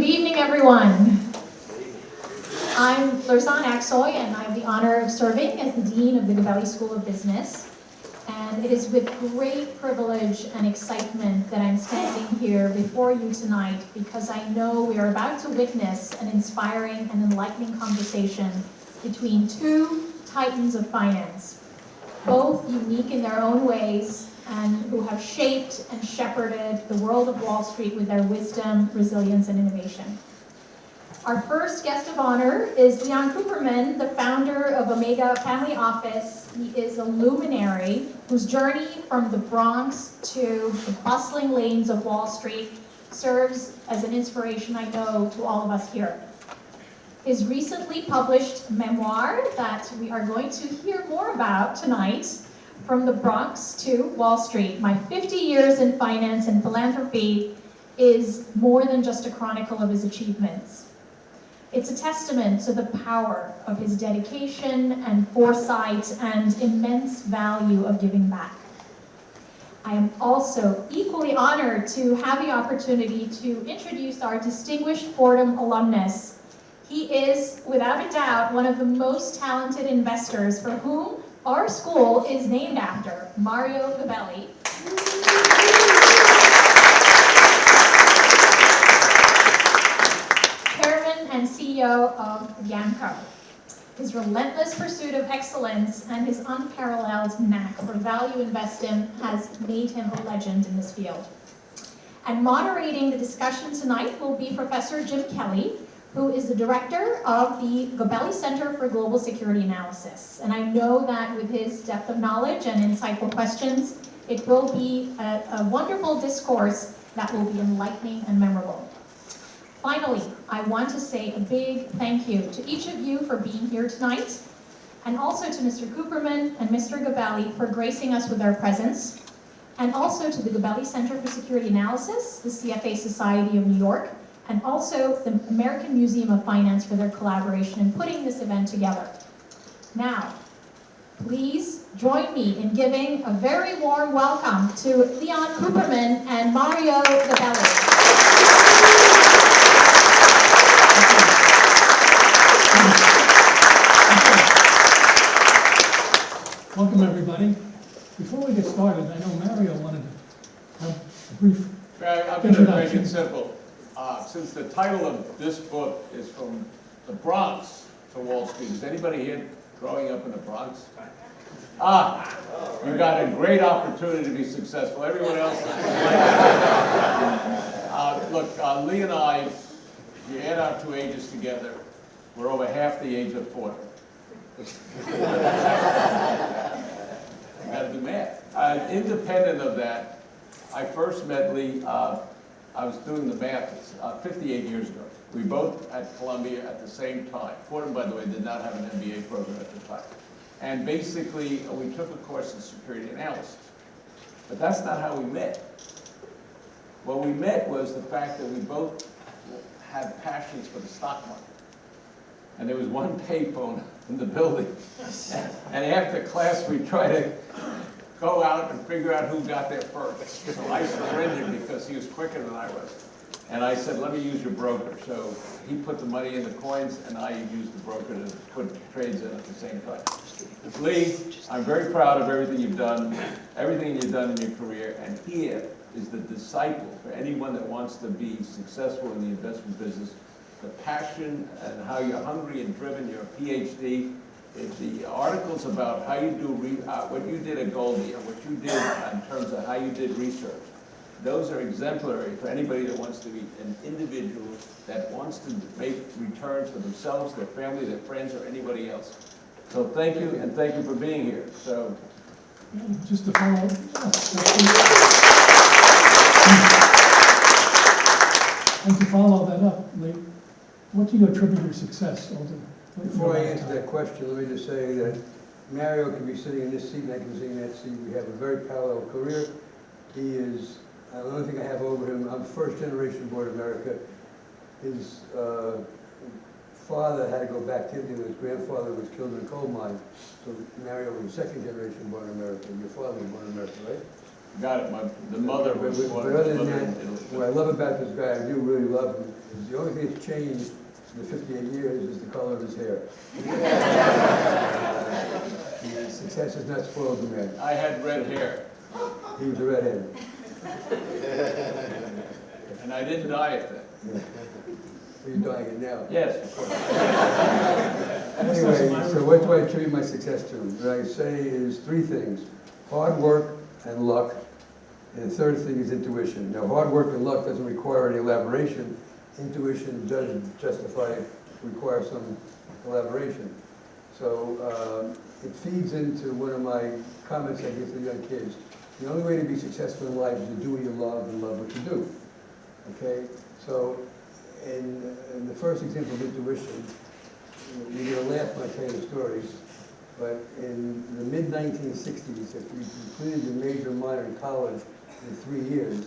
Good evening, everyone. I'm Lursan Aksoy, and I have the honor of serving as the Dean of the Gabelli School of Business. And it is with great privilege and excitement that I'm standing here before you tonight because I know we are about to witness an inspiring and enlightening conversation between two titans of finance, both unique in their own ways and who have shaped and shepherded the world of Wall Street with their wisdom, resilience, and innovation. Our first guest of honor is Leon Cooperman, the founder of Omega Family Office. He is a luminary whose journey from the Bronx to the bustling lanes of Wall Street serves as an inspiration, I know, to all of us here. His recently published memoir that we are going to hear more about tonight, From the Bronx to Wall Street, My 50 Years in Finance and Philanthropy, is more than just a chronicle of his achievements. It's a testament to the power of his dedication and foresight and immense value of giving back. I am also equally honored to have the opportunity to introduce our distinguished Fordham alumnus. He is, without a doubt, one of the most talented investors for whom our school is named after, Mario Gabelli. Chairman and CEO of GAMCO. His relentless pursuit of excellence and his unparalleled knack for value investing has made him a legend in this field. And moderating the discussion tonight will be Professor Jim Kelly, who is the director of the Gabelli Center for Global Security Analysis. And I know that with his depth of knowledge and insightful questions, it will be a wonderful discourse that will be enlightening and memorable. Finally, I want to say a big thank you to each of you for being here tonight, and also to Mr. Cooperman and Mr. Gabelli for gracing us with their presence, and also to the Gabelli Center for Security Analysis, the CFA Society of New York, and also the American Museum of Finance for their collaboration in putting this event together. Now, please join me in giving a very warm welcome to Leon Cooperman and Mario Gabelli. Welcome, everybody. Before we get started, I know Mario wanted to have a brief I'm going to make it simple. Since the title of this book is From the Bronx to Wall Street, is anybody here growing up in the Bronx? You got a great opportunity to be successful. Everyone else look, Lee and I, if you add our two ages together, we're over half the age of 40. Got to do math. Independent of that, I first met Lee, I was doing the math 58 years ago. We both at Columbia at the same time. Fordham, by the way, did not have an MBA program at the time. And basically, we took a course in security analysis. But that's not how we met. What we met was the fact that we both had passions for the stock market. And there was one payphone in the building. And after class, we tried to go out and figure out who got there first. So I surrendered because he was quicker than I was. And I said, let me use your broker. So he put the money in the coins, and I used the broker to put trades in at the same time. Lee, I'm very proud of everything you've done in your career. And here is the disciple for anyone that wants to be successful in the investment business. The passion and how you're hungry and driven. You're a PhD. The articles about how you do what you did at Goldie and what you did in terms of how you did research, those are exemplary for anybody that wants to be an individual that wants to make returns for themselves, their family, their friends, or anybody else. So thank you, and thank you for being here. So, just to follow, and to follow that up, Lee, what do you attribute your success over? Before I answer that question, let me just say that Mario can be sitting in this seat and I can sit in that seat. We have a very parallel career. He is, the only thing I have over him, I'm first generation born America. His father had to go back to India. His grandfather was killed in a coal mine. So Mario was second generation born America. Your father was born America, right? Got it, the mother was But born. other than mother that, in Italy. what I love about this guy, I do really love him, is the only thing that's changed in the 58 years is the color of his hair. His success has not spoiled him yet. I had red hair, He was a redhead. and I didn't dye it then. Are you dying it now? Yes, of course. Anyway, so what do I attribute my success to? What I say is three things: hard work and luck, and the third thing is intuition. Now, hard work and luck doesn't require any elaboration. Intuition does require some elaboration. So it feeds into one of my comments I give to young kids. The only way to be successful in life is to do what you love and love what you do. Okay? So in the first example of intuition, you're going to laugh when I tell you the stories, but in the mid-1960s, if you completed your major and minor in college in 3 years,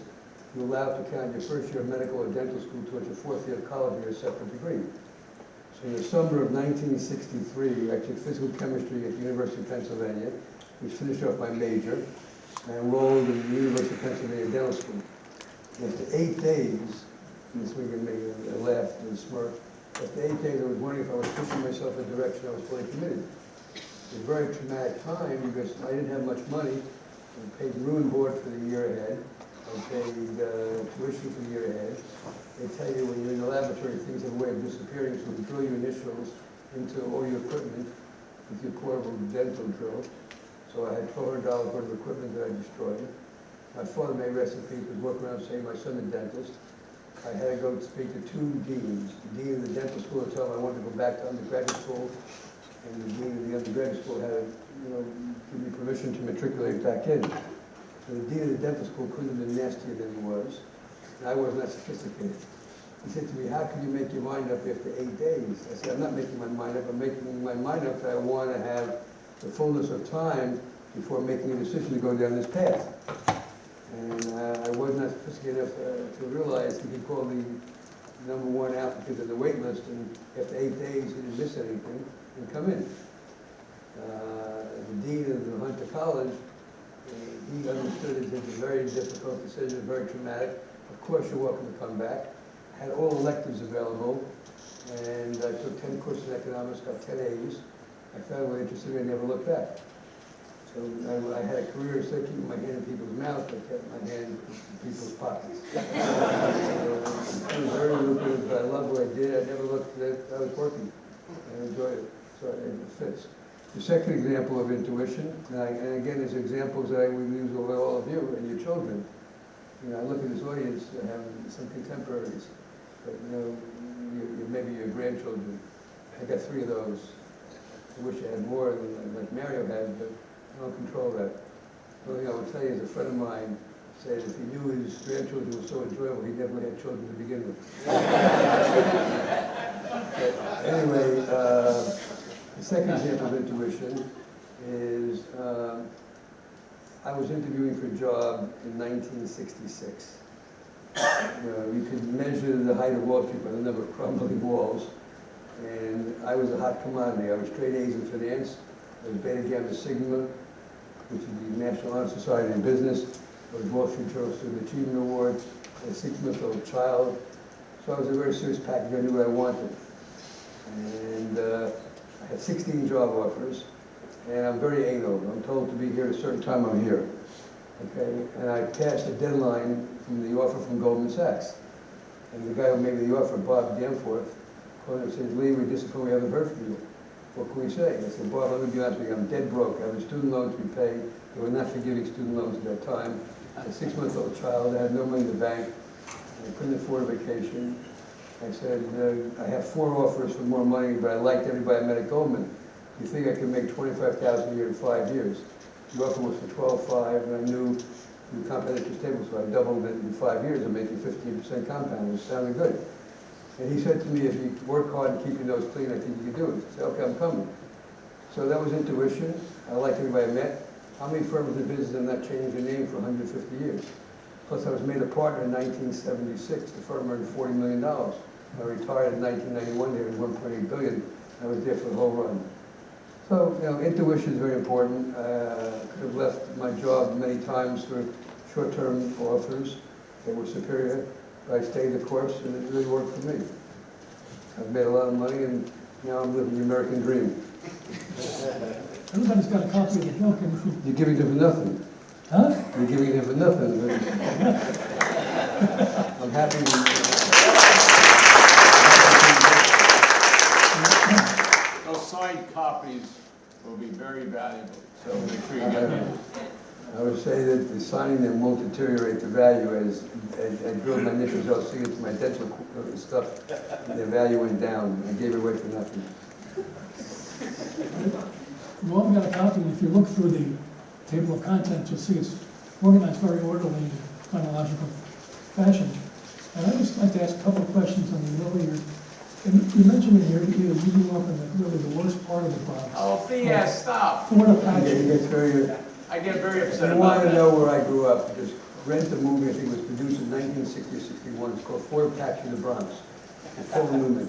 you're allowed to count your first year of medical or dental school towards your fourth year of college or your separate degree. So in the summer of 1963, I took physical chemistry at the University of Pennsylvania, which finished off my major, and I enrolled in the University of Pennsylvania Dental School. And after 8 days, and this one can make a laugh and a smirk, after 8 days I was wondering if I was pushing myself in a direction I was fully committed. It was a very traumatic time because I didn't have much money. I paid room and board for the year ahead. I paid tuition for the year ahead. They tell you when you're in the laboratory, things have a way of disappearing, so we drill your initials into all your equipment with your portable dental drill. So I had $1,200 worth of equipment that I destroyed. My father, may rest in peace, was walking around saying, my son's a dentist. I had to go speak to 2 deans. The dean of the dental school had told me I wanted to go back to undergraduate school, and the dean of the undergraduate school had to, give me permission to matriculate back in. And the dean of the dental school couldn't have been nastier than he was, and I was not sophisticated. He said to me, how can you make your mind up after 8 days? I said, I'm not making my mind up, I'm making my mind up that I want to have the fullness of time before making a decision to go down this path. And I was not sophisticated enough to realize he could call the #1 applicant on the wait list, and after 8 days he didn't miss anything and come in. The dean of the Hunter College, he understood it as a very difficult decision, very traumatic. Of course you're welcome to come back. Had all electives available, and I took 10 courses in economics, got 10 A's. I found what interested me, I never looked back. So I had a career instead of keeping my hand in people's mouths, I kept my hand in people's pockets. It was very lucrative, but I loved what I did. I never looked that I was working. I enjoyed it, so it fits. The second example of intuition, and again, there's examples that I would use with all of you and your children. I look at this audience, I have some contemporaries, but maybe your grandchildren. I got 3 of those. I wish I had more than like Mario had, but I don't control that. The only thing I would tell you is a friend of mine said if he knew his grandchildren were so enjoyable, he never had children to begin with. Anyway, the second example of intuition is I was interviewing for a job in 1966. You could measure the height of Wall Street by the number of crumbling walls, and I was a hot commodity. I was straight A's in finance. I was Beta Gamma Sigma, which is the National Honor Society in Business. I was Wall Street Journal Student Achievement Award. I was a 6-month-old child. So I was a very serious package. I knew what I wanted. And I had 16 job offers, and I'm very anal. I'm told to be here at a certain time, I'm here. Okay? And I passed a deadline from the offer from Goldman Sachs. And the guy who made me the offer, Bob Danforth, called and said, Lee, we're disappointed we haven't heard from you. What can we say? I said, Bob, let me be honest with you, I'm dead broke. I have a student loan to repay. They were not forgiving student loans at that time. I had a 6-month-old child. I had no money in the bank. I couldn't afford a vacation. I said, I have 4 offers for more money, but I liked everybody I met at Goldman. You think I could make $25,000 a year in 5 years? The offer was for $12,500, and I knew the compound interest table, so I doubled it in 5 years. I'm making 15% compound. It sounded good. And he said to me, if you work hard and keep your nose clean, I think you can do it. I said, okay, I'm coming. So that was intuition. I liked everybody I met. How many firms in business have not changed their name for 150 years? Plus, I was made a partner in 1976. The firm earned $40 million. I retired in 1991. They earned $1.8 billion. I was there for the whole run. So, intuition is very important. I could have left my job many times for short-term offers that were superior. I stayed the course, and it really worked for me. I've made a lot of money, and now I'm living the American dream. Everybody's got a copy of the book, and if you, You're giving them for nothing. huh? You're giving them for nothing. I'm happy. Those signed copies will be very valuable, so make sure you get them. I would say that the signing them won't deteriorate the value as I drilled my initials LC into my dental stuff. The value went down. I gave it away for nothing. You all got a copy, and if you look through the table of contents, you'll see it's organized very orderly in chronological fashion. And I'd just like to ask a couple of questions on the earlier. And you mentioned in here that you grew up in really the worst part of the Bronx. Oh, Thea, stop. Florida Yeah, he Patch. gets very. I get very If upset you about want to that. know where I grew up, just rent a movie. I think it was produced in 1960-61. It's called Fort Apache in the Bronx. With Paul Newman.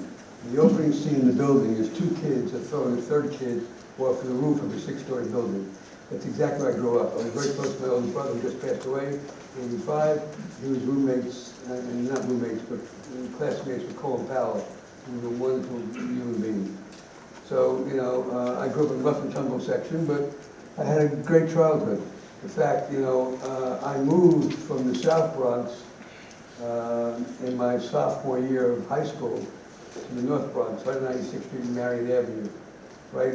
The opening scene in the building is two kids that throw the third kid off the roof of a 6-story building. That's exactly where I grew up. I was very close to my older brother who just passed away, 85. He was roommates, and not roommates, but classmates with Colin Powell, who was a wonderful human being. So, you know, I grew up in the rough and tumble section, but I had a great childhood. In fact, you know, I moved from the South Bronx in my sophomore year of high school to the North Bronx, right on 96th Street and Marion Avenue, right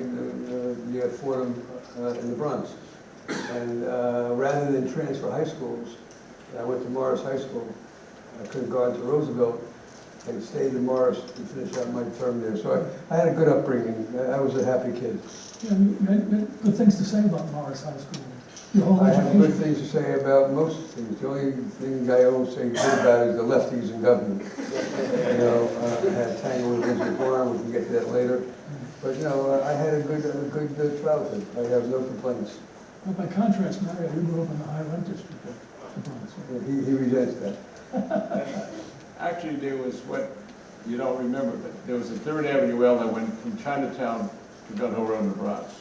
near Fordham in the Bronx. And rather than transfer high schools, I went to Morris High School. I could have gone to Roosevelt and stayed in Morris to finish out my term there. So I had a good upbringing. I was a happy kid. Yeah, you had good things to say about Morris High School. Your whole I have good education. things to say about most things. The only thing I always say good about is the lefties in government. You know, I had tangled with Elizabeth Warren, we can get to that later. But, you know, I had a good childhood. I have no complaints. But by contrast, Mario, you grew up in the high rent district of the Bronx. right? He resents that. Actually, there was what, you don't remember, but there was a 3rd Avenue L that went from Chinatown to Gun Hill Road in the Bronx.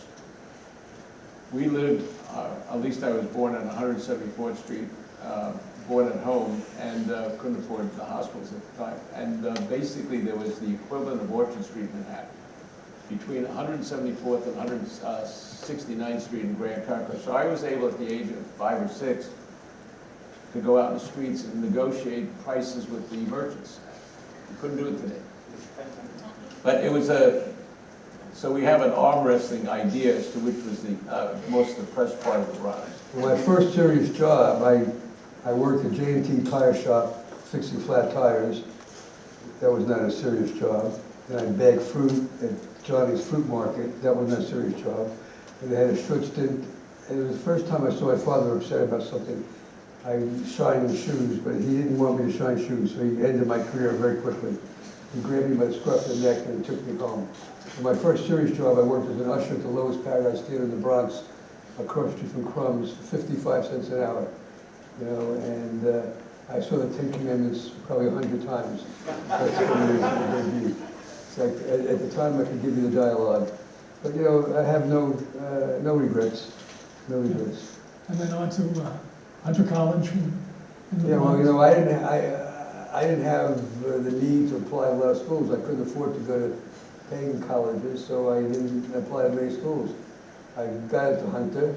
We lived, at least I was born on 174th Street, born at home, and couldn't afford the hospitals at the time. And basically, there was the equivalent of Orchard Street in Manhattan, between 174th and 169th Street in Grand Concourse. So I was able at the age of 5 or 6 to go out in the streets and negotiate prices with the merchants. You couldn't do it today. But it was so we have an arm wrestling idea as to which was the most depressed part of the Bronx. My first serious job, I worked at J&T Tire Shop, fixing flat tires. That was not a serious job. And I bagged fruit at Johnny's Fruit Market. That was not a serious job. And I had a short stint. And it was the first time I saw my father upset about something. I shined shoes, but he didn't want me to shine shoes, so he ended my career very quickly. He grabbed me by the scruff of the neck and took me home. And my first serious job, I worked as an usher at the Lowe's Paradise Theater in the Bronx, across the street from Crumbs, 55 cents an hour. You know, and I saw the 10 Commandments probably 100 times. That's it's like, at the time I could give you the dialogue. But you know, I have no regrets. No regrets. And then on to Hunter College in the Yeah, well, Bronx. you know, I didn't have the need to apply to a lot of schools. I couldn't afford to go to paying colleges, so I didn't apply to many schools. I got into Hunter.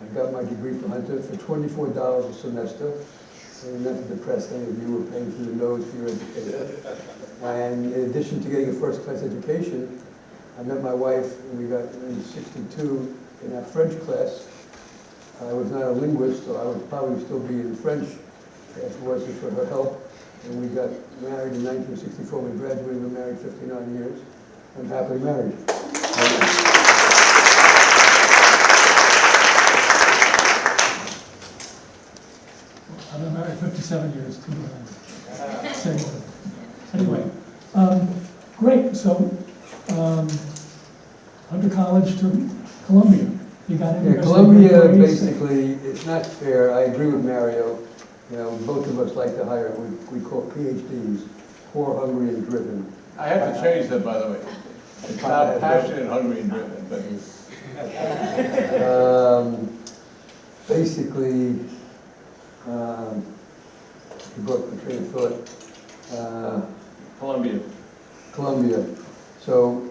I got my degree from Hunter for $24 a semester. And not to depress any of you who are paying through the nose for your education. And in addition to getting a first-class education, I met my wife, and we got in '62 in our French class. I was not a linguist, so I would probably still be in French if it wasn't for her help. And we got married in 1964. We graduated, we were married 59 years. I'm happily married. I've been married 57 years to same woman. Anyway, great. So, Hunter College to Columbia. You got in. Yeah, Columbia, basically, it's not fair. I agree with Mario. You know, both of us like to hire what we call PhDs, poor, hungry, and driven. I have to change that, by the way. It's not passionate, hungry, and driven, but Basically, He broke the train of thought. Columbia. Columbia. So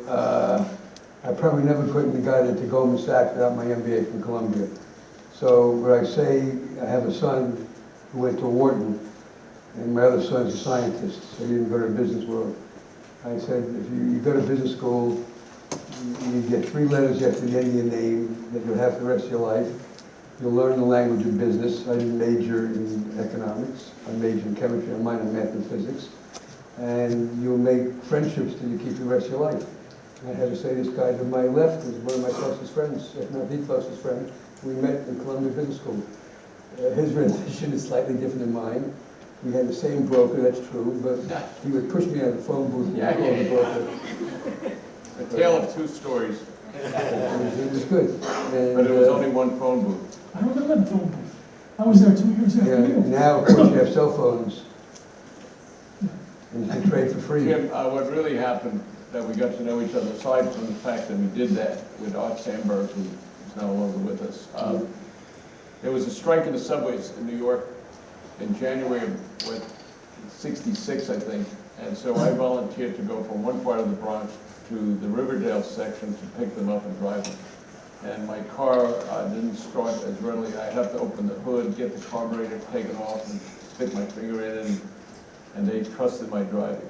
I probably never couldn't have gotten into Goldman Sachs without my MBA from Columbia. So when I say I have a son who went to Wharton, and my other son's a scientist, so he didn't go to the business world. I said, if you go to business school, you get 3 letters after the end of your name that you'll have for the rest of your life. You'll learn the language of business. I didn't major in economics. I majored in chemistry, I minor in math and physics. And you'll make friendships till you keep the rest of your life. And I had to say this guy to my left was one of my closest friends, if not the closest friend. We met in Columbia Business School. His rendition is slightly different than mine. We had the same broker, that's true, but he would push me out of the phone booth when I called the broker. A tale of 2 stories, It was good. And, but it was only one phone booth. I don't remember the phone booth. I was there 2 years after yeah, you. now, of course, you have cell phones. And you can trade for free. Jim, what really happened, that we got to know each other, aside from the fact that we did that with Art Sandberg, who is no longer with us. There was a strike in the subways in New York in January of '66, I think. And so I volunteered to go from one part of the Bronx to the Riverdale section to pick them up and drive them. And my car didn't start as readily. I'd have to open the hood, get the carburetor taken off, and stick my finger in it, and they trusted my driving.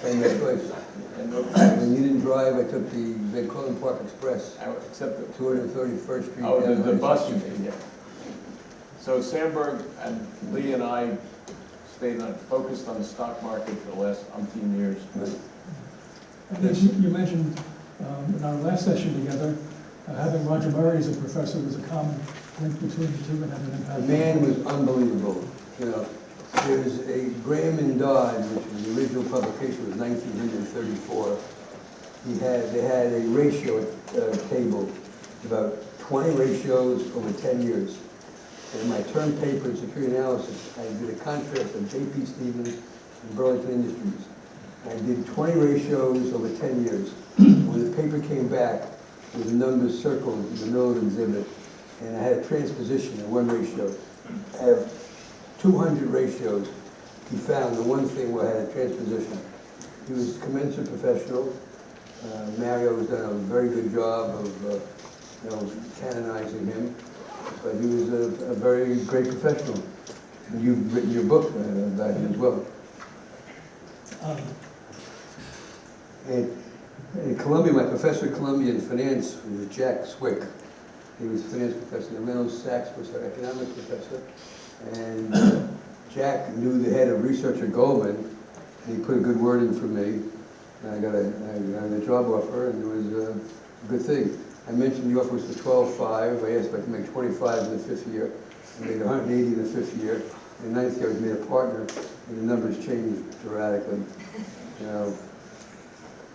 Same choice. And When you didn't drive, I took the Van Cortlandt Park Express, except the 231st Street. Oh, down the bus you 160th. mean, yeah. So Sandberg and Lee and I stayed focused on the stock market for the last umpteen years. And as you mentioned in our last session together, having Roger Murray as a professor was a common link between the two and had an impact. The man was unbelievable. You know, there's a Graham and Dodd, which was the original publication, was 1934. They had a ratio table, about 20 ratios over 10 years. In my term paper in security analysis, I did a contrast of J.P. Stevens and Burlington Industries. I did 20 ratios over 10 years. When the paper came back, with the numbers circled in the middle of the exhibit, and I had a transposition in 1 ratio. I have 200 ratios. He found the one thing where I had a transposition. He was a commensurate professional. Mario has done a very good job of canonizing him. But he was a very great professional. And you've written your book about him as well. In Columbia, my professor at Columbia in finance was Jack Swick. He was a finance professor. And Reynolds Sachs was our economics professor. And Jack knew the head of research at Goldman, and he put a good word in for me. And I got a job offer, and it was a good thing. I mentioned the offer was for 12.5. I asked if I could make 25 in the 5th year. I made 180 in the 5th year. In the 9th year, I was made a partner, and the numbers changed dramatically. You know,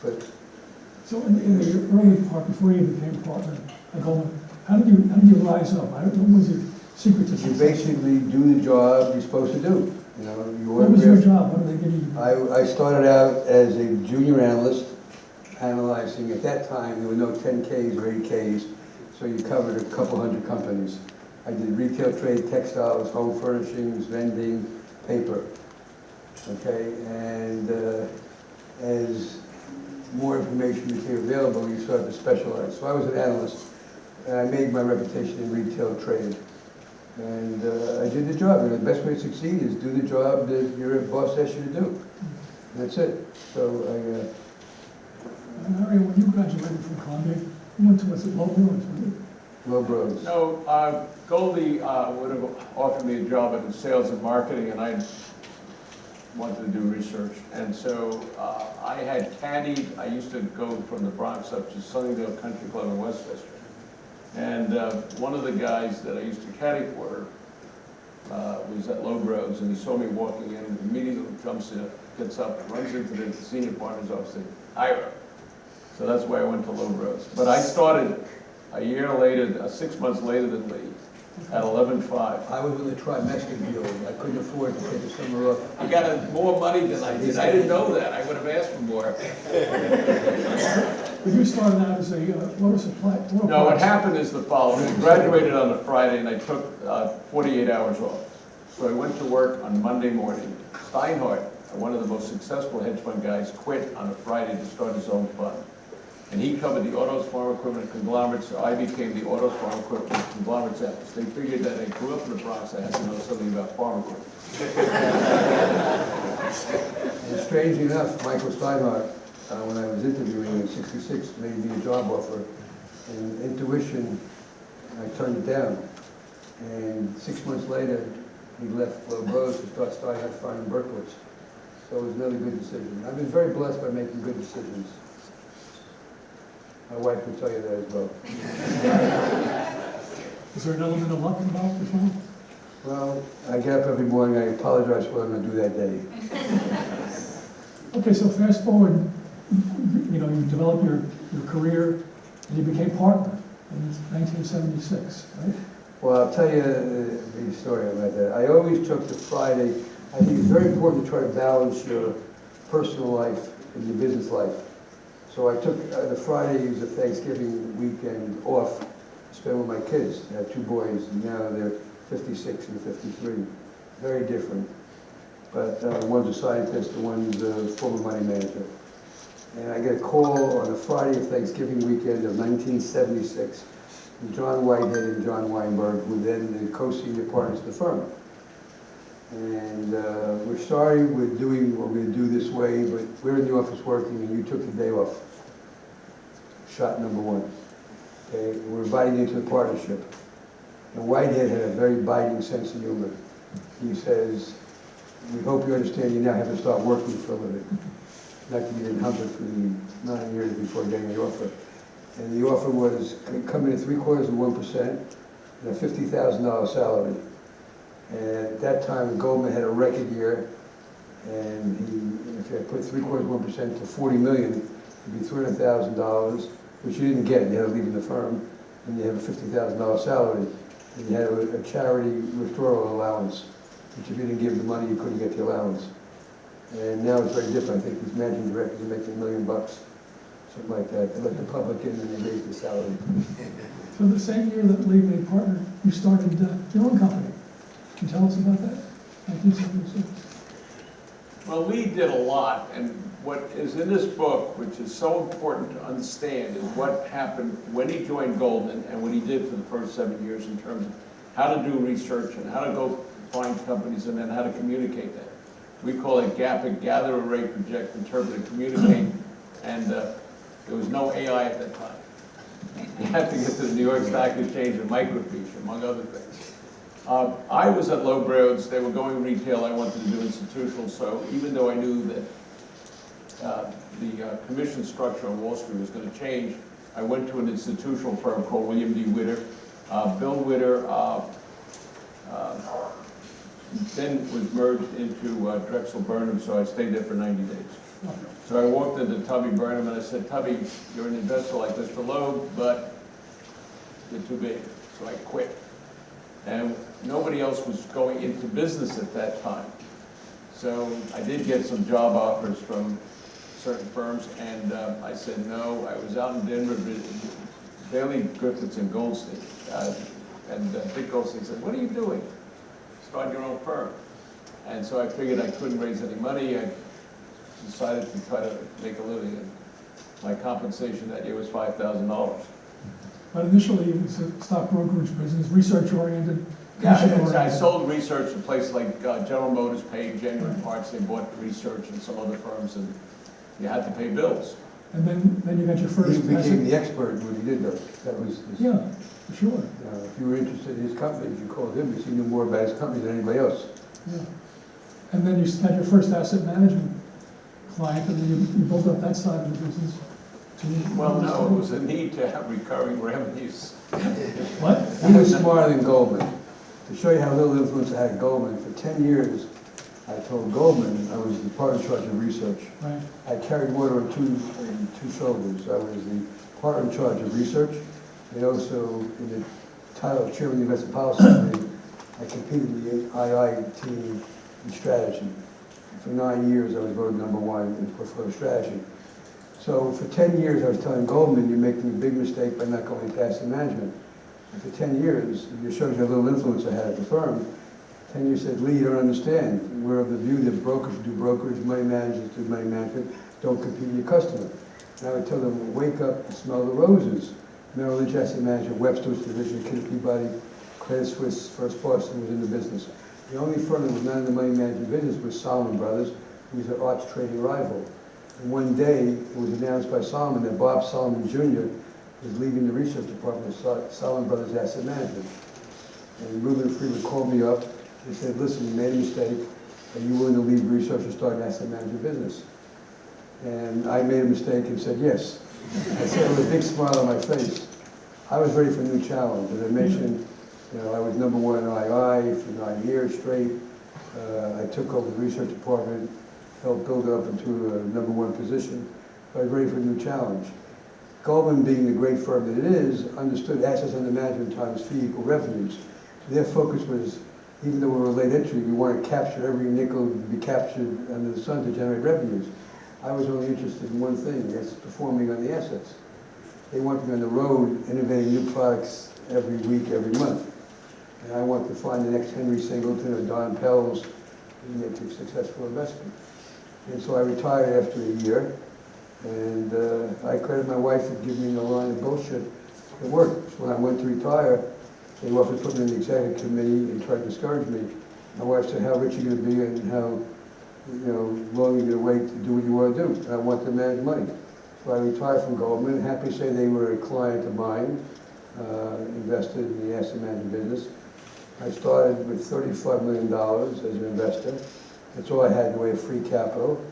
but So in the early part, before you became partner at Goldman, how did you rise up? What was your secret to you success? basically do the job you're supposed to do. You know, What was your job? What did they give you? I started out as a junior analyst, analyzing. At that time, there were no 10Ks or 8Ks, so you covered a couple hundred companies. I did retail trade, textiles, home furnishings, vending, paper. Okay, and as more information became available, you started to specialize. So I was an analyst, and I made my reputation in retail trade. And I did the job. And the best way to succeed is do the job that your boss asks you to do. And that's it. So Mario, when you graduated from Columbia, you went to, was it Lowbrows, was it? Low Bros. No, Goldie would have offered me a job in sales and marketing, and I wanted to do research. And so I had caddied. I used to go from the Bronx up to Sunnydale Country Club in Westchester. And one of the guys that I used to caddy for was at Lowbrows, and he saw me walking in, immediately jumps in, gets up, runs into the senior partner's office, and Ira. So that's why I went to Lowbrows. But I started a year later, 6 months later than Lee, at 11.5. I was in the trimester deal. I couldn't afford to take a summer off. I got more money than I did. I didn't know that. I would have asked for more. But you started out as a water supply. No, what happened is the following. I graduated on a Friday and I took 48 hours off. So I went to work on Monday morning. Steinhardt, one of the most successful hedge fund guys, quit on a Friday to start his own fund. And he covered the autos, farm equipment, conglomerates, so I became the autos, farm equipment, conglomerates analyst. They figured that I grew up in the Bronx, I had to know something about farm equipment. And strangely enough, Michael Steinhardt, when I was interviewing in '66, made me a job offer. And intuition, I turned it down. And 6 months later, he left Globe Rose to start Steinhardt Fine in Berkowitz. So it was another good decision. I've been very blessed by making good decisions. My wife would tell you that as well. Is there an element of luck involved as well? Well, I get up every morning, I apologize for what I'm going to do that day. Okay, so fast forward, you know, you developed your career and you became partner in 1976, right? Well, I'll tell you the story about that. I always took the Friday. I think it's very important to try to balance your personal life and your business life. So I took the Fridays of Thanksgiving weekend off to spend with my kids. I had two boys, and now they're 56 and 53. Very different. But one's a scientist and one's a former money manager. And I get a call on the Friday of Thanksgiving weekend of 1976 from John Whitehead and John Weinberg, who then the co-senior partners of the firm. And we're sorry we're doing what we're going to do this way, but we're in the office working and you took the day off. Shot number one. Okay, we're inviting you into the partnership. And Whitehead had a very biting sense of humor. He says, we hope you understand you now have to start working for a living. Not that you didn't hump it for the 9 years before getting the offer. And the offer was come in at 3/4% and a $50,000 salary. And at that time, Goldman had a record year, and if you had put 3/4% to $40 million, it'd be $300,000, which you didn't get. You had to leave the firm, and you have a $50,000 salary, and you had a charity withdrawal allowance, which if you didn't give the money, you couldn't get the allowance. And now it's very different. I think these managing directors are making $1 million, something like that. They let the public in and they raise the salary. So the same year that Lee made partner, you started your own company. Can you tell us about that? 1976. Well, Lee did a lot, and what is in this book, which is so important to understand, is what happened when he joined Goldman and what he did for the first 7 years in terms of how to do research and how to go find companies and then how to communicate that. We call it GAPIC, gather, array, project, interpret, and communicate, and there was no AI at that time. You had to get to the New York Stock Exchange and microfiche, among other things. I was at Loeb Rhodes. They were going retail. I wanted to do institutional. So even though I knew that the commission structure on Wall Street was going to change, I went to an institutional firm called William D. Witter. Bill Witter then was merged into Drexel Burnham, so I stayed there for 90 days. So I walked into Tubby Burnham and I said, Tubby, you're an investor like Mr. Loeb, but you're too big. So I quit. And nobody else was going into business at that time. So I did get some job offers from certain firms, and I said no. I was out in Denver, Bailey Griffiths and Goldstein. And Dick Goldstein said, what are you doing? Start your own firm. And so I figured I couldn't raise any money. I decided to try to make a living, and my compensation that year was $5,000. But initially, it was a stock brokerage business, research-oriented, Yeah, commission-oriented. I sold research to places like General Motors paid genuine parts. They bought research and some other firms, and you had to pay bills. And then you got your first He became asset. the expert in what he did, though. That was his, Yeah, for sure. if you were interested in his companies, you called him because he knew more about his company than anybody else. Yeah. And then you had your first asset management client, and then you built up that side of the business. Well, no, it was a need to have recurring revenues. What? He was smarter than Goldman. To show you how little influence I had at Goldman, for 10 years, I told Goldman I was the partner in charge of research. Right. I carried water on two shoulders. I was the partner in charge of research, and also in the title of chairman of the investment policy committee, I competed in the II team in strategy. For 9 years, I was voted #1 in portfolio strategy. So for 10 years, I was telling Goldman, you're making a big mistake by not going into asset management. And for 10 years, it shows you how little influence I had at the firm. 10 years said, Lee, you don't understand. We're of the view that brokers do brokerage, money managers do money management, don't compete with your customer. And I would tell them, wake up and smell the roses. Merrill Lynch Asset Management, Webster's division, Kenneth Peabody, Credit Suisse, First Boston was in the business. The only firm that was not in the money management business was Salomon Brothers, who was their arch trading rival. And one day, it was announced by Salomon that Bob Salomon Jr. was leaving the research department of Salomon Brothers Asset Management. And Reuben Freeman called me up and said, listen, you made a mistake. Are you willing to leave research and start an asset management business? And I made a mistake and said yes. I said with a big smile on my face. I was ready for a new challenge. As I mentioned, I was number one in II for 9 years straight. I took over the research department, helped build it up into a number one position. I was ready for a new challenge. Goldman, being the great firm that it is, understood assets under management times fee equal revenues. So their focus was, even though we were a late entry, we wanted to capture every nickel to be captured under the sun to generate revenues. I was only interested in one thing, that's performing on the assets. They want to be on the road innovating new products every week, every month. And I want to find the next Henry Singleton or Don Pells and make a successful investment. And so I retired after a year, and I credit my wife for giving me a line of bullshit. It worked. So when I went to retire, they offered to put me in the executive committee and tried to discourage me. My wife said, how rich are you going to be and how long are you going to wait to do what you want to do? And I want to manage money. So I retired from Goldman. Happy to say they were a client of mine, invested in the asset management business. I started with $35 million as an investor. That's all I had in the way of free capital.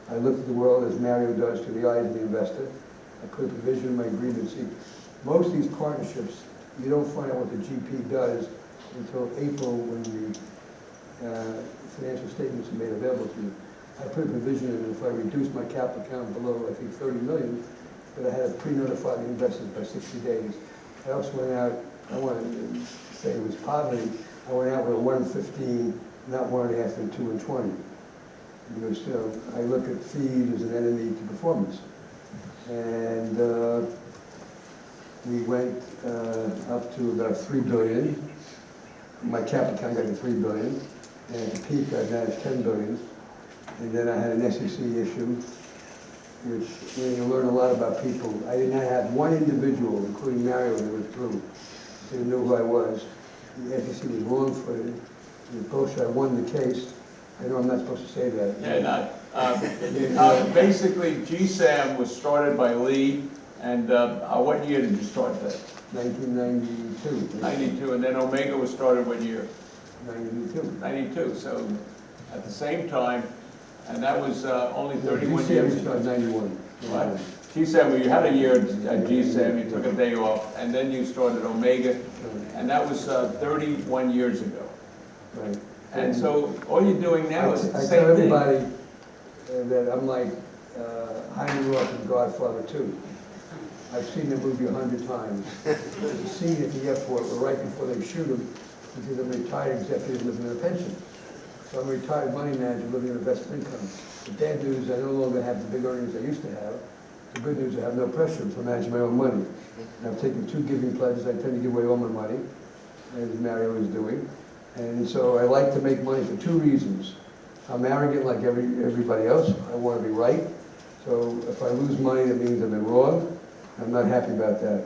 I looked at the world as Mario does through the eyes of the investor. I put a provision in my agreement. See, most of these partnerships, you don't find out what the GP does until April when the financial statements are made available to you. I put a provision in if I reduced my capital account below, I think, 30 million, that I had to pre-notify the investors by 60 days. I also went out, I want to say it was poverty, I went out with a 1 in 15, not 1.5 and 2 in 20. Because I look at fees as an enemy to performance. And we went up to about 3 billion. My capital account got to 3 billion. And at the peak, I managed 10 billion. And then I had an SEC issue, which you learn a lot about people. I did not have one individual, including Mario, that was through. They knew who I was. The SEC was wrong-footed. The bullshit, I won the case. I know I'm not supposed to say that. Yeah, basically, GSAM was started by Lee, and what year did you start that? 1992. 92, and then Omega was started what year? 92. 92, so at the same time, and that was only 31 GSAM years started 91. Right. GSAM, well, you had a year at GSAM, you took a day off, and then you started Omega, and that was 31 years ago. Right. And so all you're doing now is the I same tell thing. everybody that I'm like Jaime Roth in Godfather 2. I've seen the movie 100 times. There's a scene at the airport where right before they shoot him, because I'm a retired executive living in a pension. So I'm a retired money manager living in investment income. The bad news, I no longer have the big earnings I used to have. The good news, I have no pressure to manage my own money. And I've taken 2 giving pledges. I tend to give away all my money, as Mario is doing. And so I like to make money for 2 reasons. I'm arrogant like everybody else. I want to be right. So if I lose money, that means I've been wrong. I'm not happy about that.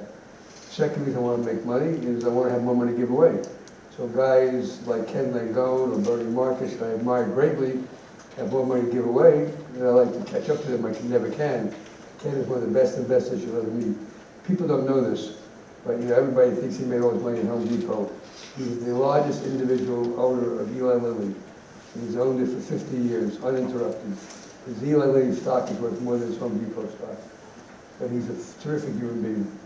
Second reason I want to make money is I want to have more money to give away. So guys like Ken Langone or Bernie Marcus, that I admire greatly, have more money to give away, and I like to catch up to them. I never can. Ken is one of the best investors you'll ever meet. People don't know this, but everybody thinks he made all his money at Home Depot. He's the largest individual owner of Eli Lilly. He's owned it for 50 years, uninterrupted. His Eli Lilly stock is worth more than his Home Depot stock. But he's a terrific human being.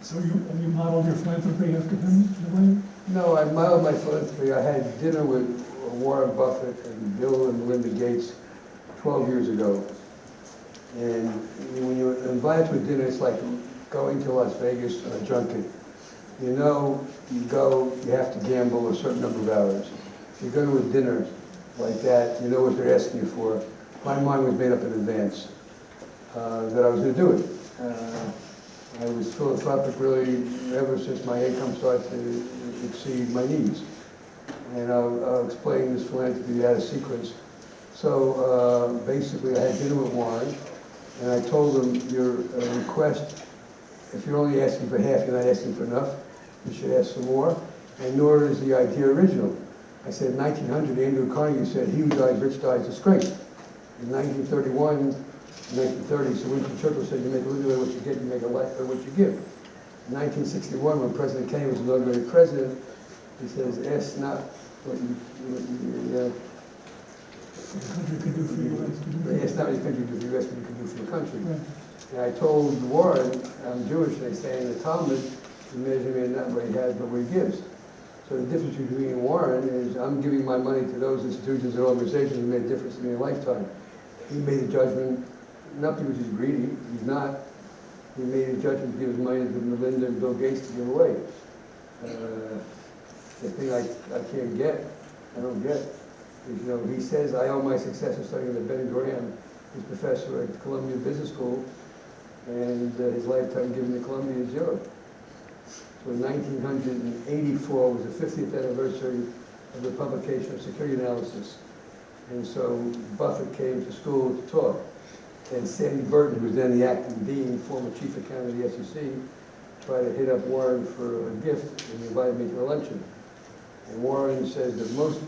So you modeled your philanthropy after him in a way? No, I modeled my philanthropy. I had dinner with Warren Buffett and Bill and Melinda Gates 12 years ago. And when you're invited to a dinner, it's like going to Las Vegas on a junket. You go, you have to gamble a certain number of hours. If you go to a dinner like that, you know what they're asking you for. My mind was made up in advance. that I was going to do it. I was philanthropic really ever since my income started to exceed my needs. And I'll explain this philanthropy out of sequence. So basically, I had dinner with Warren, and I told him, your request, if you're only asking for half, you're not asking for enough. You should ask for more, and nor is the idea original. I said, in 1900, Andrew Carnegie said, he who dies rich dies disgraced. In 1931, 1930, so Winston Churchill said, you make a living by what you get, you make a life by what you give. In 1961, when President Kennedy was inaugurated president, he says, ask not what you The country could do for you, that's to do for you. ask not what your country can do for you, ask what you can do for your country. Right. And I told Warren, I'm Jewish, and they say in the Talmud, you measure me not what he has, but what he gives. So the difference between me and Warren is I'm giving my money to those institutions and organizations who made a difference in my lifetime. He made a judgment, not because he's greedy, he's not. He made a judgment to give his money to Melinda and Bill Gates to give away. The thing I can't get, I don't get, is, you know, he says, I owe my success in studying with Ben Graham, he's professor at Columbia Business School, and his lifetime given to Columbia is 0. So in 1984 was the 50th anniversary of the publication of Security Analysis. And so Buffett came to school to talk. And Sandy Burton, who was then the acting dean, former chief accountant of the SEC, tried to hit up Warren for a gift, and he invited me to a luncheon. And Warren said the most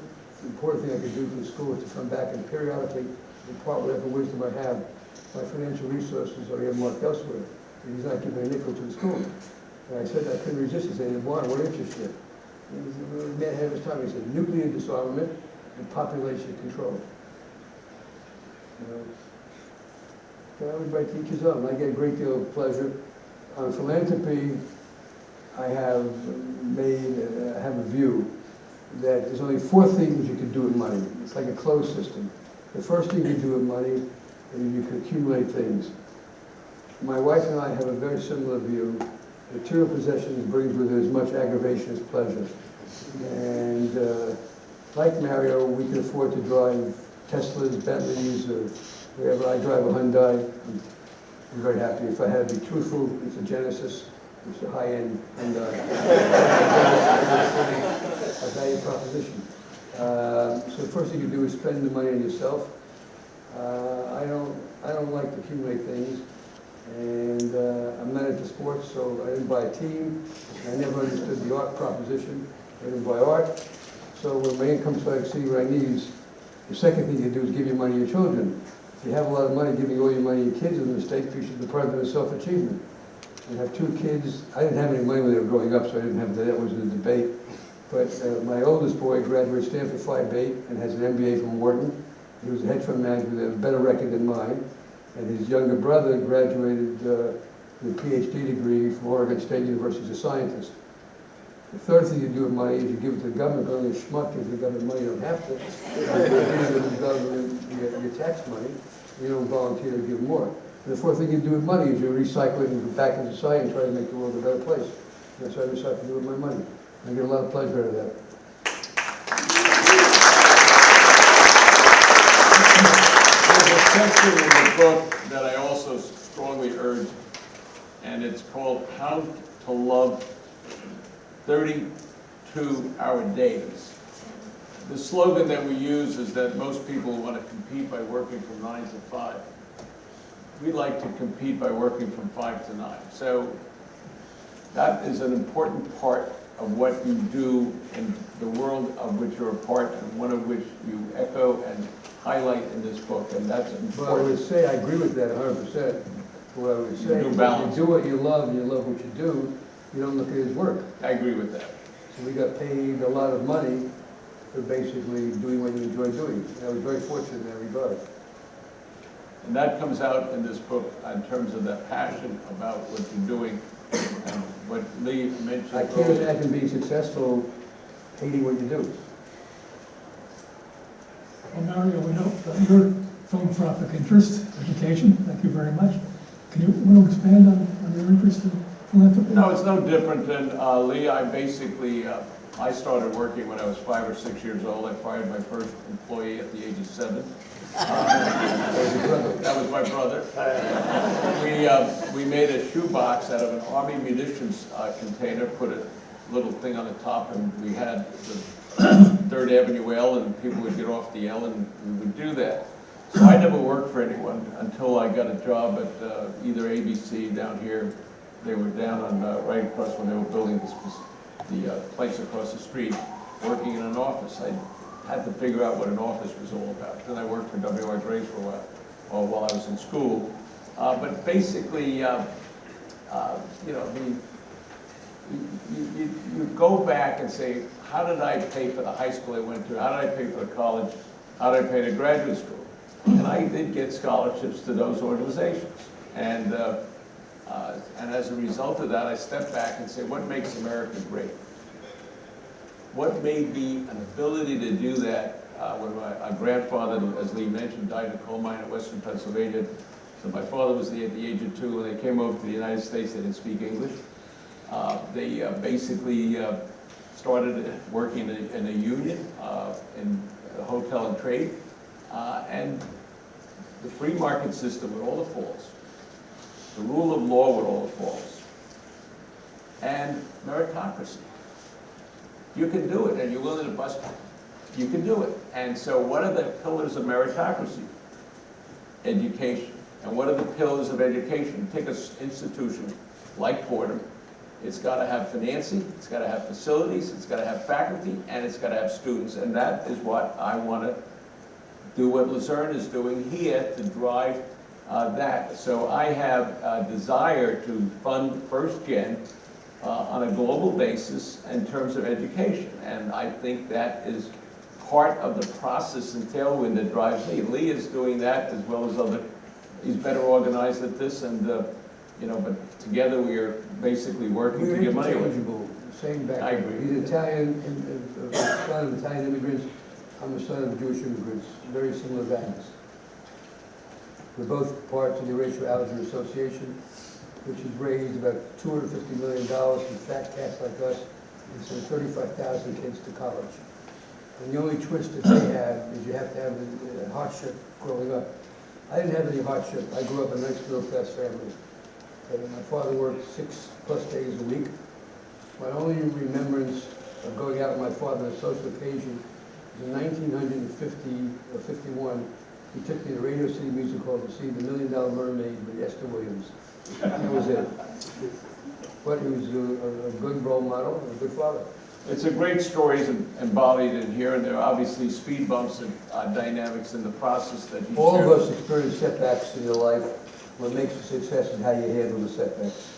important thing I could do for the school is to come back and periodically impart whatever wisdom I have. My financial resources are earmarked elsewhere, and he's not giving a nickel to the school. And I said I couldn't resist. He said, Warren, what interests you? He was a man ahead of his time. He said, nuclear disarmament and population control. You know, so everybody teaches on. I get a great deal of pleasure. On philanthropy, I have a view that there's only 4 things you can do with money. It's like a closed system. The first thing you do with money is you can accumulate things. My wife and I have a very similar view. Material possessions brings with it as much aggravation as pleasure. And like Mario, we can afford to drive Teslas, Bentleys, or wherever. I drive a Hyundai. I'm very happy. If I had to be truthful, it's a Genesis. It's a high-end Hyundai. A value proposition. So the first thing you do is spend the money on yourself. I don't like to accumulate things, and I'm not into sports, so I didn't buy a team. I never understood the art proposition. I didn't buy art. So when my income started exceeding what I need, the second thing you do is give your money to your children. If you have a lot of money, giving all your money to your kids is a mistake. You should deprive them of self-achievement. I have 2 kids. I didn't have any money when they were growing up, so I didn't have that was in the debate. But my oldest boy graduated Stanford Phi Beta and has an MBA from Wharton. He was a hedge fund manager with a better record than mine. And his younger brother graduated with a PhD degree from Oregon State University as a scientist. The third thing you do with money is you give it to the government. Only a schmuck gives the government money. You don't have to. You give the government your tax money. You don't volunteer to give more. And the fourth thing you do with money is you recycle it and go back into society and try to make the world a better place. That's what I decided to do with my money. I get a lot of pleasure out of that. There's a section in the book that I also strongly urge, and it's called How to Love 32-Hour Days. The slogan that we use is that most people want to compete by working from 9 to 5. We like to compete by working from 5 to 9. So that is an important part of what you do in the world of which you're a part, and one of which you echo and highlight in this book, and that's important. Well, I would say I agree with that 100%. What I would say, You do if balance. you do what you love and you love what you do, you don't look at it as work. I agree with that. So we got paid a lot of money for basically doing what you enjoy doing. I was very fortunate in that regard. And that comes out in this book in terms of that passion about what you're doing, and what Lee mentioned I can't earlier. imagine being successful hating what you do. Well, Mario, we know your philanthropic interest, education, thank you very much. Can you want to expand on your interest in philanthropy? No, it's no different than Lee. I basically I started working when I was 5 or 6 years old. I fired my first employee at the age of 7. That was my brother. We made a shoebox out of an Army munitions container, put a little thing on the top, and we had the 3rd Avenue L, and people would get off the L, and we would do that. So I never worked for anyone until I got a job at either ABC down here. They were down on right across when they were building the place across the street, working in an office. I had to figure out what an office was all about. Then I worked for W.R. Grace for a while I was in school. But basically, you know, I mean, you go back and say, how did I pay for the high school I went to? How did I pay for the college? How did I pay the graduate school? And I did get scholarships to those organizations. And as a result of that, I stepped back and said, what makes America great? What made me an ability to do that when my grandfather, as Lee mentioned, died in a coal mine in western Pennsylvania. So my father was at the age of 2 when they came over to the United States. They didn't speak English. They basically started working in a union in a hotel and trade. And the free market system with all the faults, the rule of law with all the faults, and meritocracy. You can do it, and you're willing to bust it. You can do it. And so what are the pillars of meritocracy? Education. And what are the pillars of education? Take an institution like Fordham. It's got to have financing, it's got to have facilities, it's got to have faculty, and it's got to have students. And that is what I want to do, what Luzerne is doing here to drive that. So I have a desire to fund First Gen on a global basis in terms of education. And I think that is part of the process and tailwind that drives me. Lee is doing that as well as other, he's better organized at this, and you know, but together we are basically working to get money away. We're interchangeable, same background. I agree. He's Italian, son of Italian immigrants. I'm the son of Jewish immigrants, very similar values. We're both parts of the Racial Allergy Association, which has raised about $250 million from fat cats like us and sent 35,000 kids to college. And the only twist that they have is you have to have a hardship growing up. I didn't have any hardship. I grew up in a nice middle-class family. My father worked 6+ days a week. My only remembrance of going out with my father on a social occasion was in 1950 or 51. He took me to Radio City Music Hall to see The $1 Million Mermaid with Esther Williams. That was it. But he was a good role model and a good father. It's a great story embodied in here, and there are obviously speed bumps and dynamics in the process that you All shared. of us experience setbacks in your life. What makes a success is how you handle the setbacks.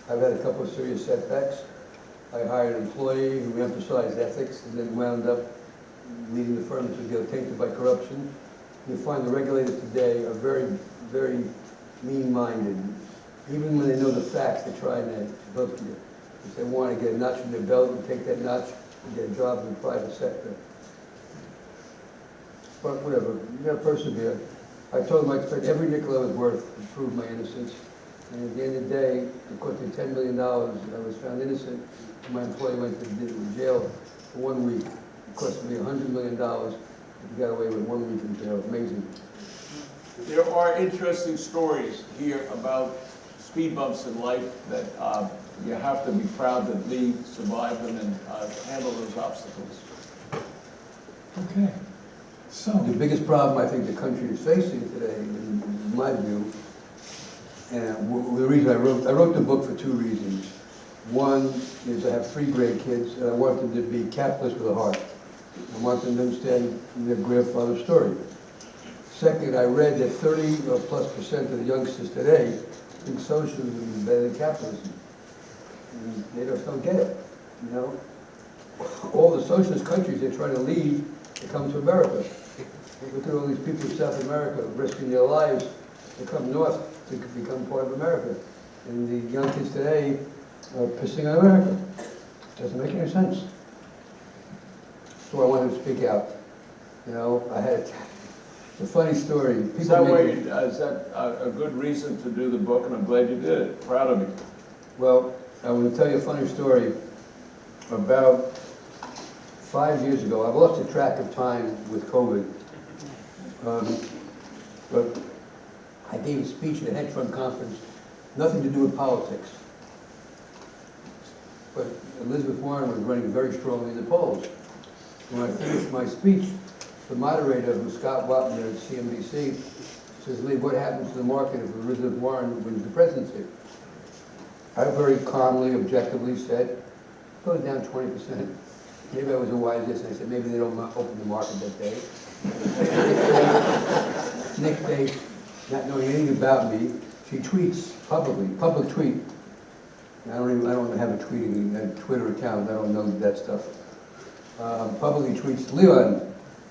I've had a couple of serious setbacks. I hired an employee who emphasized ethics and then wound up leading the firm to get tainted by corruption. You find the regulators today are very, very mean-minded. Even when they know the facts, they try and hook you. If they want to get a notch in their belt and take that notch and get a job in the private sector. But whatever, you got to persevere. I told them I expect every nickel I was worth to prove my innocence. And at the end of the day, it cost me $10 million. I was found innocent. And my employee went to jail for 1 week. It cost me $100 million. He got away with 1 week in jail. Amazing. There are interesting stories here about speed bumps in life that you have to be proud that Lee survived them and handled those obstacles. Okay, so, The biggest problem I think the country is facing today, in my view, and the reason I wrote the book for 2 reasons. One is I have 3 great kids, and I want them to be capitalists with a heart. I want them to understand their grandfather's story. Second, I read that 30+% of the youngsters today think socialism is better than capitalism. And they just don't get it, you know? All the socialist countries they're trying to leave, they come to America. Look at all these people in South America risking their lives to come north to become part of America. And the young kids today are pissing on America. Doesn't make any sense. So I wanted to speak out. You know, I had a funny story. Is that a good reason to do the book? And I'm glad you did it. Proud of you. Well, I want to tell you a funny story about 5 years ago, I've lost the track of time with COVID. But I gave a speech at a hedge fund conference, nothing to do with politics. But Elizabeth Warren was running very strongly in the polls. When I finished my speech, the moderator, who was Scott Wapner at CNBC, says, "Lee, what happens to the market if Elizabeth Warren wins the presidency?" I very calmly, objectively said, "It goes down 20%. Maybe I was a wise guess, and I said, maybe they don't open the market that day. Next day, not knowing anything about me, she tweets publicly, public tweet. I don't have a Twitter account, I don't know that stuff. Publicly tweets, "Leon,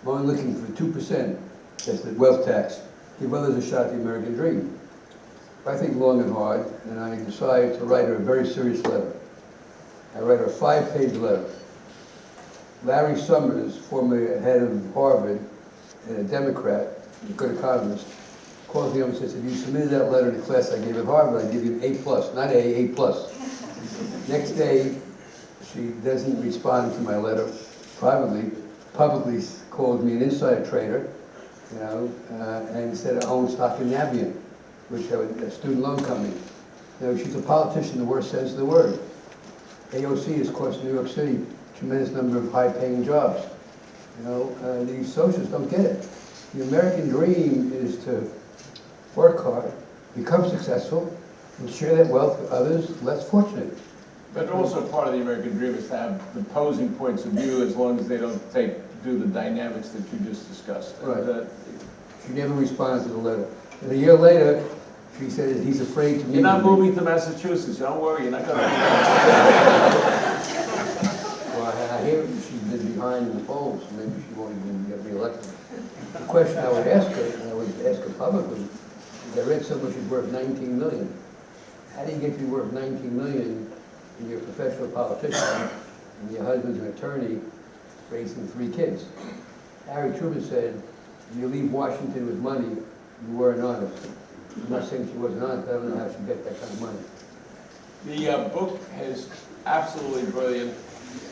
I'm only looking for 2%, that's the wealth tax. Give others a shot at the American dream." I think long and hard, and I decided to write her a very serious letter. I write her a 5-page letter. Larry Summers, former head of Harvard and a Democrat, a good economist, calls me up and says, "If you submitted that letter to class I gave at Harvard, I'd give you an A+, not A+. Next day, she doesn't respond to my letter privately, publicly called me an insider trader, you know, and said I own stock in Navient, which is a student loan company. You know, she's a politician in the worst sense of the word. AOC has cost New York City a tremendous number of high-paying jobs. You know, these socialists don't get it. The American dream is to work hard, become successful, and share that wealth with others less fortunate. But also part of the American dream is to have the opposing points of view as long as they don't do the dynamics that you just discussed. Right. And, She never responded to the letter. And a year later, she said he's afraid to meet you're not with me. moving to Massachusetts, don't worry, you're not going to. Well, I hear she's been behind in the polls, so maybe she won't even get reelected. The question I would ask her, and I would ask her publicly, is I read somewhere she's worth $19 million. How do you get to be worth $19 million when you're a professional politician and your husband's an attorney raising 3 kids? Harry Truman said, "If you leave Washington with money, you weren't honest." I'm not saying she wasn't honest, but I don't know how she got that kind of money. The book is absolutely brilliant.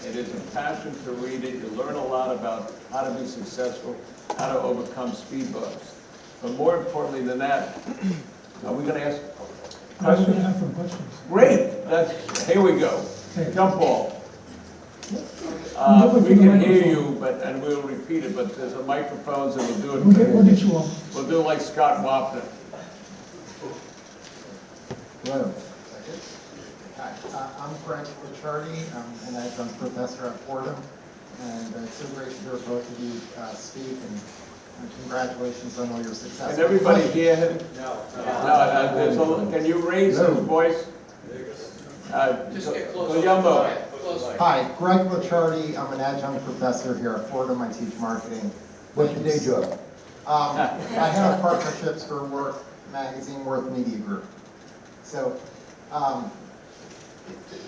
It is a passion to read it. You learn a lot about how to be successful, how to overcome speed bumps. But more importantly than that, are we going to ask I was going questions? to have some questions. Great. Here we go. Hey. Jump ball. We'll We can hear microphone. you, and we'll repeat it, but there's a microphones and we'll We'll do get it. you all. We'll do like Scott Wapner. Well, Hi, I'm Frank Ricciardi. I'm an adjunct professor at Fordham, and it's so great to hear both of you speak, and congratulations on all your success. Can everybody hear him? No. Can you raise his voice? Just get closer. Guillermo. Hi, Greg Ricciardi. I'm an adjunct professor here at Fordham. I teach marketing. what's your day job? I have partnerships for Worth Magazine, Worth Media Group. So,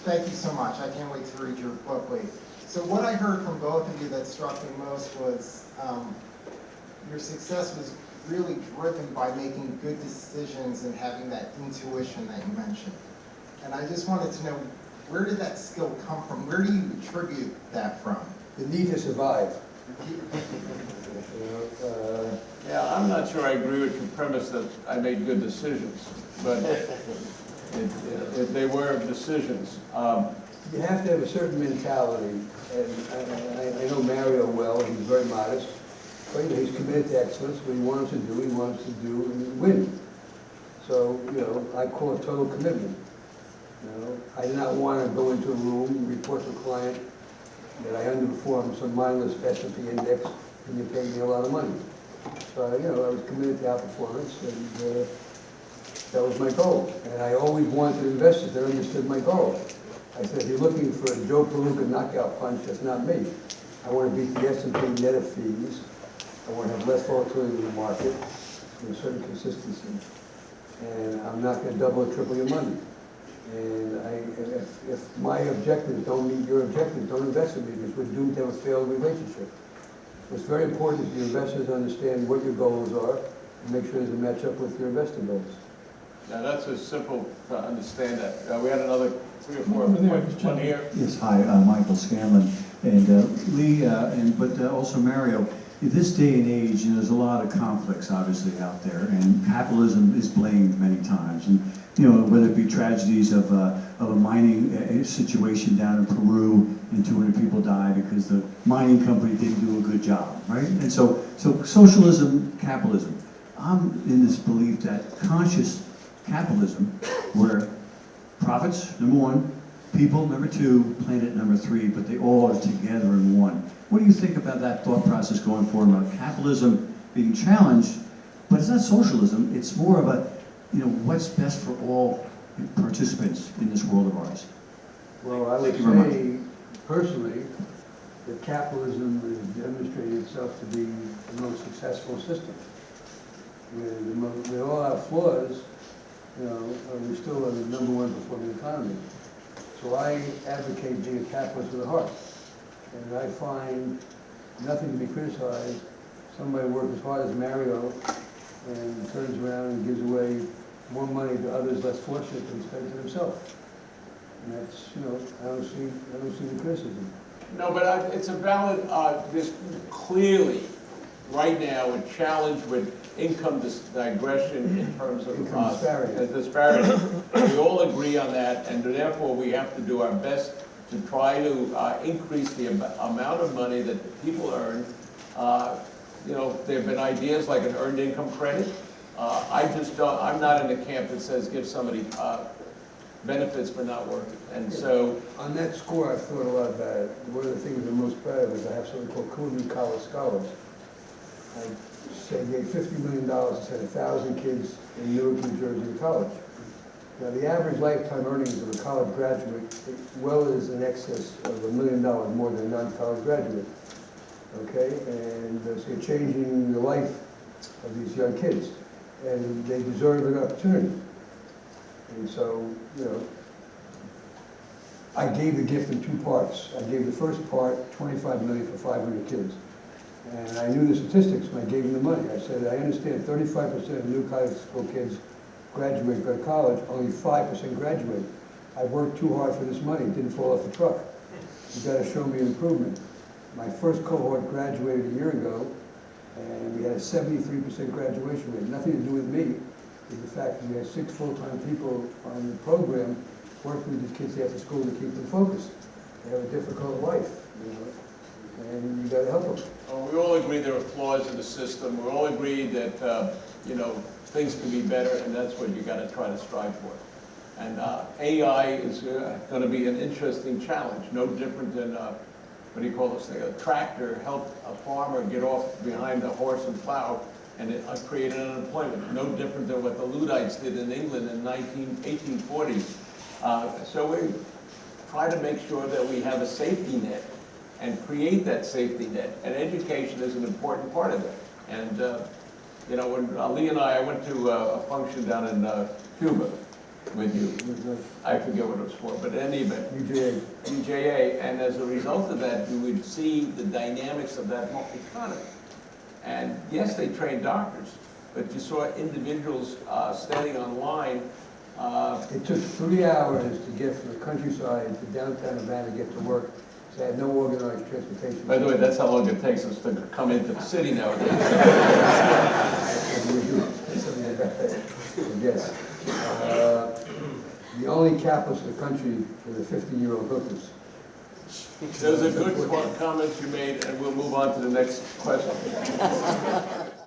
thank you so much. I can't wait to read your book, Lee. So what I heard from both of you that struck me most was your success was really driven by making good decisions and having that intuition that you mentioned. And I just wanted to know, where did that skill come from? Where do you attribute that from? The need to survive. Yeah, I'm not sure I agree with your premise that I made good decisions, but they were decisions. You have to have a certain mentality, and I know Mario well, he's very modest, but you know, he's committed to excellence. What he wants to do and win. So, you know, I call it total commitment. You know, I did not want to go into a room, report to a client that I underperformed some mindless S&P index, and you paid me a lot of money. So, you know, I was committed to outperformance, and that was my goal. And I always wanted investors that understood my goal. I said, if you're looking for a Joe Palooka knockout punch, that's not me. I want to beat the S&P net of fees. I want to have less volatility in the market, with a certain consistency. And I'm not going to double or triple your money. And if my objectives don't meet your objectives, don't invest in me, because we're doomed to have a failed relationship. It's very important that the investors understand what your goals are and make sure they match up with your investing goals. Now, that's as simple to understand that. We had another 3 or 4 Over there, points. Mr. One here. Yes, hi, Michael Scanlon. And Lee, but also Mario, in this day and age, there's a lot of conflicts obviously out there, and capitalism is blamed many times. And whether it be tragedies of a mining situation down in Peru, and 200 people died because the mining company didn't do a good job, right? And so socialism, capitalism. I'm in this belief that conscious capitalism, where profits, number one, people, number two, planet, number three, but they all are together in one. What do you think about that thought process going forward about capitalism being challenged, but it's not socialism, it's more of a, what's best for all participants in this world of ours? Well, I would Thank you very say, personally, that capitalism has demonstrated itself to be the most successful system. With all our flaws, we still are the #1 performing economy. So I advocate being a capitalist with a heart. And I find nothing to be criticized. Somebody works as hard as Mario and turns around and gives away more money to others less fortunate than he spends it himself. And that's, I don't see the criticism. No, but it's a valid, there's clearly, right now, a challenge with income digression in terms of Income disparity. disparity. We all agree on that, and therefore we have to do our best to try to increase the amount of money that people earn. There have been ideas like an earned income credit. I'm not in the camp that says give somebody benefits for not working. And so, On that score, I've thought a lot about it. One of the things I'm most proud of is I have something called Cooley College Scholars. I gave $50 million to send 1,000 kids in Newark, New Jersey to college. Now, the average lifetime earnings of a college graduate well is in excess of $1 million more than a non-college graduate. Okay, and so you're changing the life of these young kids, and they deserve an opportunity. And so, I gave the gift in 2 parts. I gave the first part, $25 million for 500 kids. And I knew the statistics when I gave them the money. I said, I understand 35% of new college school kids graduate, go to college, only 5% graduate. I worked too hard for this money, it didn't fall off the truck. You gotta show me improvement. My first cohort graduated a year ago, and we had a 73% graduation rate. Nothing to do with me, it's the fact that we had 6 full-time people on the program working with these kids after school to keep them focused. They have a difficult life, and you gotta help them. we all agree there are flaws in the system. We all agree that, things can be better, and that's what you got to try to strive for. And AI is going to be an interesting challenge, no different than, what do you call this thing, a tractor helped a farmer get off behind a horse and plow, and it created unemployment. No different than what the Luddites did in England in 1840s. So we try to make sure that we have a safety net and create that safety net, and education is an important part of it. And when Lee and I went to a function down in Cuba with you. I forget what it was for, but in any event. UJA, and as a result of that, you would see the dynamics of that economy. And yes, they trained doctors, but you saw individuals standing on line. It took 3 hours to get from the countryside to downtown Havana to get to work. So I had no organized transportation. By the way, that's how long it takes us to come into the city nowadays. Yes. The only capitalist in the country are the 50-year-old hookers. Those are good comments you made, and we'll move on to the next question.